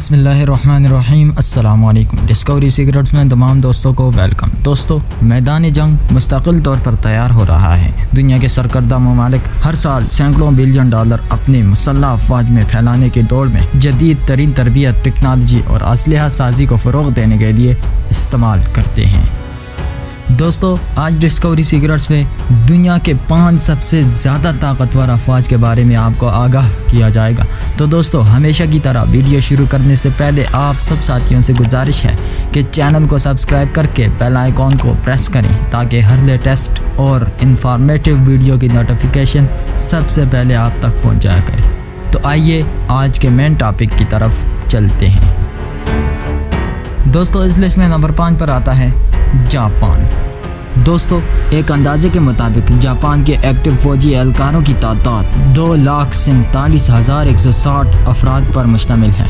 بسم اللہ الرحمن الرحیم۔ السلام علیکم۔ ڈسکوری سیکرٹس میں تمام دوستوں کو ویلکم۔ دوستو، میدان جنگ مستقل طور پر تیار ہو رہا ہے۔ دنیا کے سرکردہ ممالک ہر سال سینکڑوں بلین ڈالر اپنی مسلح افواج میں پھیلانے کی دوڑ میں جدید ترین تربیت، ٹیکنالوجی اور اسلحہ سازی کو فروغ دینے کے لیے استعمال کرتے ہیں۔ دوستو، آج ڈسکوری سیکرٹس میں دنیا کے 5 سب سے زیادہ طاقتور افواج کے بارے میں آپ کو آگاہ کیا جائے گا۔ تو دوستو، ہمیشہ کی طرح ویڈیو شروع کرنے سے پہلے آپ سب ساتھیوں سے گزارش ہے کہ چینل کو سبسکرائب کر کے بیل آئیکن کو پریس کریں تاکہ ہر لیٹسٹ اور انفارمیٹیو ویڈیو کی نوٹیفیکیشن سب سے پہلے آپ تک پہنچ جایا کرے۔ تو آئیے آج کے مین ٹاپک کی طرف چلتے ہیں۔ دوستو، اس لسٹ میں نمبر 5 پر آتا ہے جاپان۔ دوستو، ایک اندازے کے مطابق جاپان کے ایکٹیو فوجی اہلکاروں کی تعداد 2,47,160 افراد پر مشتمل ہے۔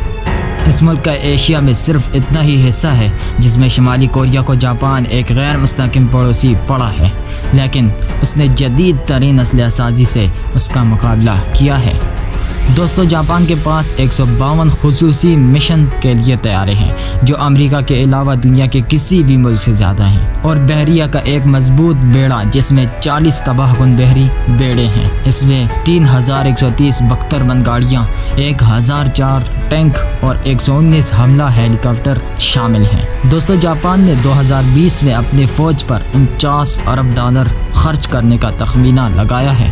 اس ملک کا ایشیا میں صرف اتنا ہی حصہ ہے جس میں شمالی کوریا کو جاپان ایک غیر مستحکم پڑوسی پڑا ہے، لیکن اس نے جدید ترین اسلحہ سازی سے اس کا مقابلہ کیا ہے۔ دوستو، جاپان کے پاس 152 خصوصی مشن کے لیے طیارے ہیں جو امریکہ کے علاوہ دنیا کے کسی بھی ملک سے زیادہ ہیں، اور بحریہ کا ایک مضبوط بیڑا جس میں 40 تباہ کن بحری بیڑے ہیں۔ اس میں 3,130 بختر بند گاڑیاں، 1,004 ٹینک اور 119 حملہ ہیلی کاپٹر شامل ہیں۔ دوستو، جاپان نے 2020 میں اپنی فوج پر 49 ارب ڈالر خرچ کرنے کا تخمینہ لگایا ہے۔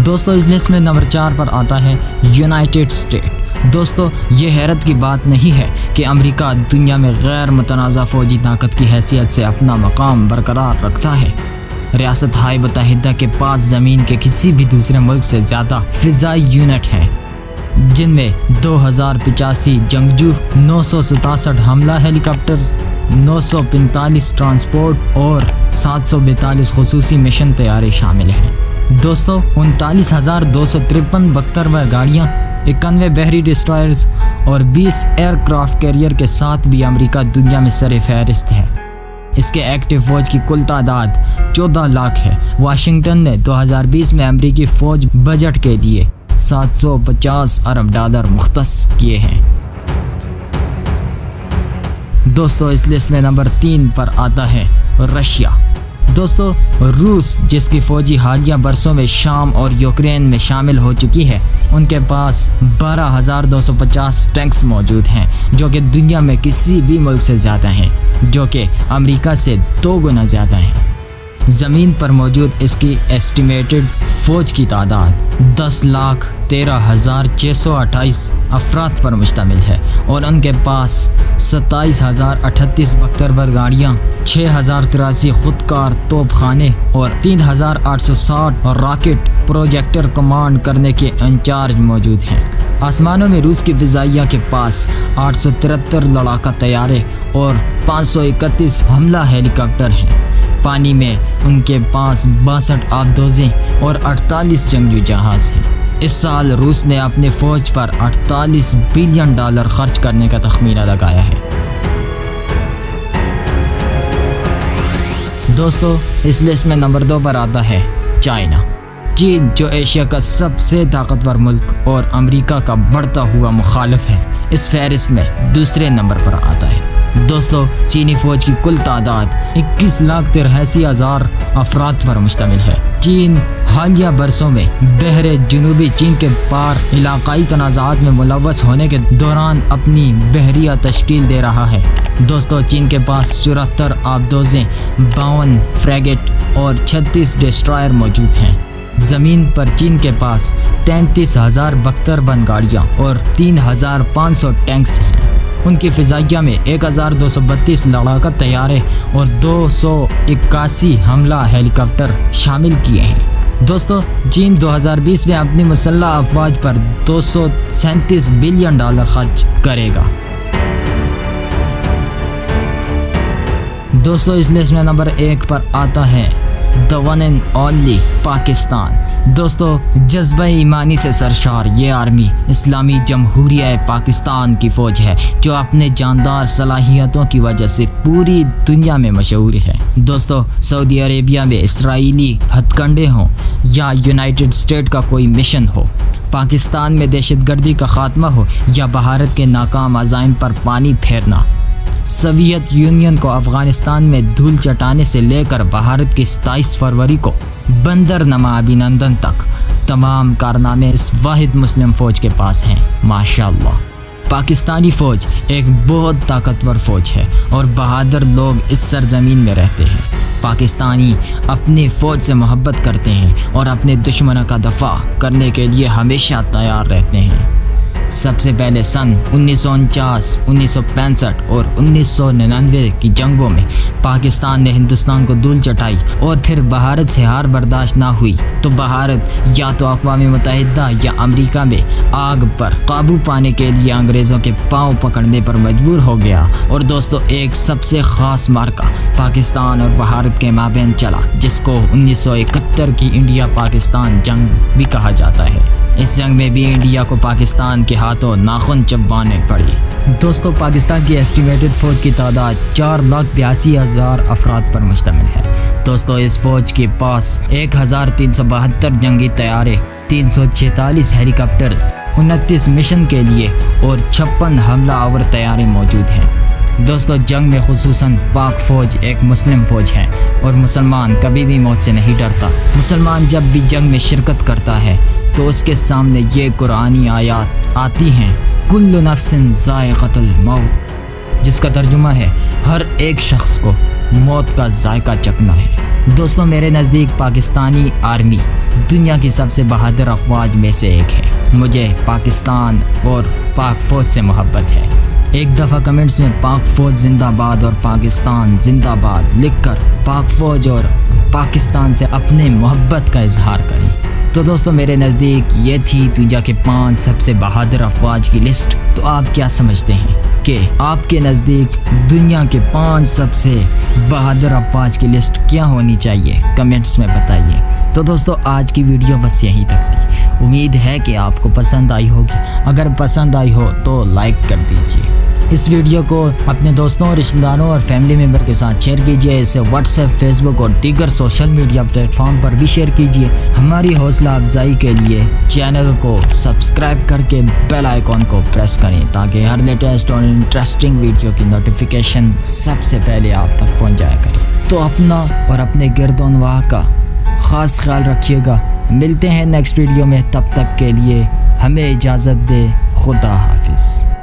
دوستو، اس لسٹ میں نمبر 4 پر آتا ہے یونائٹڈ اسٹیٹ۔ دوستو، یہ حیرت کی بات نہیں ہے کہ امریکہ دنیا میں غیر متنازع فوجی طاقت کی حیثیت سے اپنا مقام برقرار رکھتا ہے۔ ریاست ہائے متحدہ کے پاس زمین کے کسی بھی دوسرے ملک سے زیادہ فضائی یونٹ ہیں، جن میں 2,085 جنگجو، 967 حملہ ہیلی کاپٹرز، 945 ٹرانسپورٹ اور 742 خصوصی مشن طیارے شامل ہیں۔ دوستو، 39,253 بختر بند گاڑیاں، 91 بحری ڈسٹرائرز اور 20 ایئر کرافٹ کیریئر کے ساتھ بھی امریکہ دنیا میں سر فہرست ہے۔ اس کے ایکٹیو فوج کی کل تعداد 14 لاکھ ہے۔ واشنگٹن نے 2020 میں امریکی فوج بجٹ کے لیے 750 ارب ڈالر مختص کیے ہیں۔ دوستو، اس لسٹ میں نمبر 3 پر آتا ہے رشیا۔ دوستو، روس جس کی فوجی حالیہ برسوں میں شام اور یوکرین میں شامل ہو چکی ہے، ان کے پاس 12,250 ٹینکس موجود ہیں جو کہ دنیا میں کسی بھی ملک سے زیادہ ہیں، جو کہ امریکہ سے 2 گنا زیادہ ہیں۔ زمین پر موجود اس کی ایسٹیمیٹڈ فوج کی تعداد 10,13,628 افراد پر مشتمل ہے، اور ان کے پاس 27,038 بختر بند گاڑیاں، 6,083 خودکار توپ خانے اور 3,860 راکٹ پروجیکٹر کمانڈ کرنے کے انچارج موجود ہیں۔ آسمانوں میں روس کی فضائیہ کے پاس 873 لڑاکا طیارے اور 531 حملہ ہیلی کاپٹر ہیں۔ پانی میں ان کے پاس 62 آبدوزیں اور 48 جنگجو جہاز ہیں۔ اس سال روس نے اپنی فوج پر 48 بلین ڈالر خرچ کرنے کا تخمینہ لگایا ہے۔ دوستو، اس لسٹ میں نمبر 2 پر آتا ہے چائنا۔ چین، جو ایشیا کا سب سے طاقتور ملک اور امریکہ کا بڑھتا ہوا مخالف ہے، اس فہرست میں دوسرے نمبر پر آتا ہے۔ دوستو، چینی فوج کی کل تعداد 21,83,000 افراد پر مشتمل ہے۔ چین حالیہ برسوں میں بحر جنوبی چین کے پار علاقائی تنازعات میں ملوث ہونے کے دوران اپنی بحریہ تشکیل دے رہا ہے۔ دوستو، چین کے پاس 74 آبدوزیں، 52 فریگیٹ اور 36 ڈسٹرائر موجود ہیں۔ زمین پر چین کے پاس 33,000 بختر بند گاڑیاں اور 3,500 ٹینکس ہیں۔ ان کی فضائیہ میں 1,232 لڑاکا طیارے اور 281 حملہ ہیلی کاپٹر شامل کیے ہیں۔ دوستو، چین 2020 میں اپنی مسلح افواج پر 237 بلین ڈالر خرچ کرے گا۔ دوستو، اس لسٹ میں نمبر 1 پر آتا ہے the one and only Pakistan. دوستو، جذبہ ایمانی سے سرشار یہ آرمی اسلامی جمہوریہ پاکستان کی فوج ہے جو اپنے جاندار صلاحیتوں کی وجہ سے پوری دنیا میں مشہور ہے۔ دوستو، سعودی عربیہ میں اسرائیلی ہتھ کنڈے ہوں یا یونائٹڈ اسٹیٹ کا کوئی مشن ہو، پاکستان میں دہشت گردی کا خاتمہ ہو یا بھارت کے ناکام عزائم پر پانی پھیرنا، سوویت یونین کو افغانستان میں دھول چٹانے سے لے کر بھارت کی 27 فروری کو بندر نما ابھینندن تک تمام کارنامے اس واحد مسلم فوج کے پاس ہیں۔ ماشاءاللہ، پاکستانی فوج ایک بہت طاقتور فوج ہے اور بہادر لوگ اس سرزمین میں رہتے ہیں۔ پاکستانی اپنی فوج سے محبت کرتے ہیں اور اپنے دشمنوں کا دفاع کرنے کے لیے ہمیشہ تیار رہتے ہیں۔ سب سے پہلے سن 1949، 1965 اور 1999 کی جنگوں میں پاکستان نے ہندوستان کو دھول چٹائی اور پھر بھارت سے ہار برداشت نہ ہوئی تو بھارت یا تو اقوام متحدہ یا امریکہ میں آگ پر قابو پانے کے لیے انگریزوں کے پاؤں پکڑنے پر مجبور ہو گیا۔ اور دوستو، ایک سب سے خاص مارکہ پاکستان اور بھارت کے مابین چلا جس کو 1971 کی انڈیا پاکستان جنگ بھی کہا جاتا ہے۔ اس جنگ میں بھی انڈیا کو پاکستان کے ہاتھوں ناخن چبانے پڑے۔ دوستو، پاکستان کی ایسٹیمیٹڈ فوج کی تعداد 4,82,000 افراد پر مشتمل ہے۔ دوستو، اس فوج کے پاس 1,372 جنگی طیارے، 346 ہیلی کاپٹرز، 29 مشن کے لیے اور 56 حملہ آور طیارے موجود ہیں۔ دوستو، جنگ میں خصوصاً پاک فوج ایک مسلم فوج ہے اور مسلمان کبھی بھی موت سے نہیں ڈرتا۔ مسلمان جب بھی جنگ میں شرکت کرتا ہے تو اس کے سامنے یہ قرآنی آیات آتی ہیں، کل نفس ذائقۃ الموت، جس کا ترجمہ ہے ہر ایک شخص کو موت کا ذائقہ چکھنا ہے۔ دوستو، میرے نزدیک پاکستانی آرمی دنیا کی سب سے بہادر افواج میں سے ایک ہے۔ مجھے پاکستان اور پاک فوج سے محبت ہے۔ ایک دفعہ کمنٹس میں پاک فوج زندہ باد اور پاکستان زندہ باد لکھ کر پاک فوج اور پاکستان سے اپنے محبت کا اظہار کریں۔ تو دوستو، میرے نزدیک یہ تھی دنیا کے 5 سب سے بہادر افواج کی لسٹ۔ تو آپ کیا سمجھتے ہیں کہ آپ کے نزدیک دنیا کے 5 سب سے بہادر افواج کی لسٹ کیا ہونی چاہیے؟ کمنٹس میں بتائیے۔ تو دوستو، آج کی ویڈیو بس یہیں تک تھی۔ امید ہے کہ آپ کو پسند آئی ہوگی۔ اگر پسند آئی ہو تو لائک کر دیجیے۔ اس ویڈیو کو اپنے دوستوں، رشتہ داروں اور فیملی ممبر کے ساتھ شیئر کیجیے۔ اسے واٹس ایپ، فیس بک اور دیگر سوشل میڈیا پلیٹ فارم پر بھی شیئر کیجیے۔ ہماری حوصلہ افزائی کے لیے چینل کو سبسکرائب کر کے بیل آئیکن کو پریس کریں تاکہ ہر لیٹسٹ اور انٹرسٹنگ ویڈیو کی نوٹیفیکیشن سب سے پہلے آپ تک پہنچ جایا کرے۔ تو اپنا اور اپنے گرد و نواح کا خاص خیال رکھیے گا۔ ملتے ہیں نیکسٹ ویڈیو میں، تب تک کے لیے ہمیں اجازت دے۔ خدا حافظ۔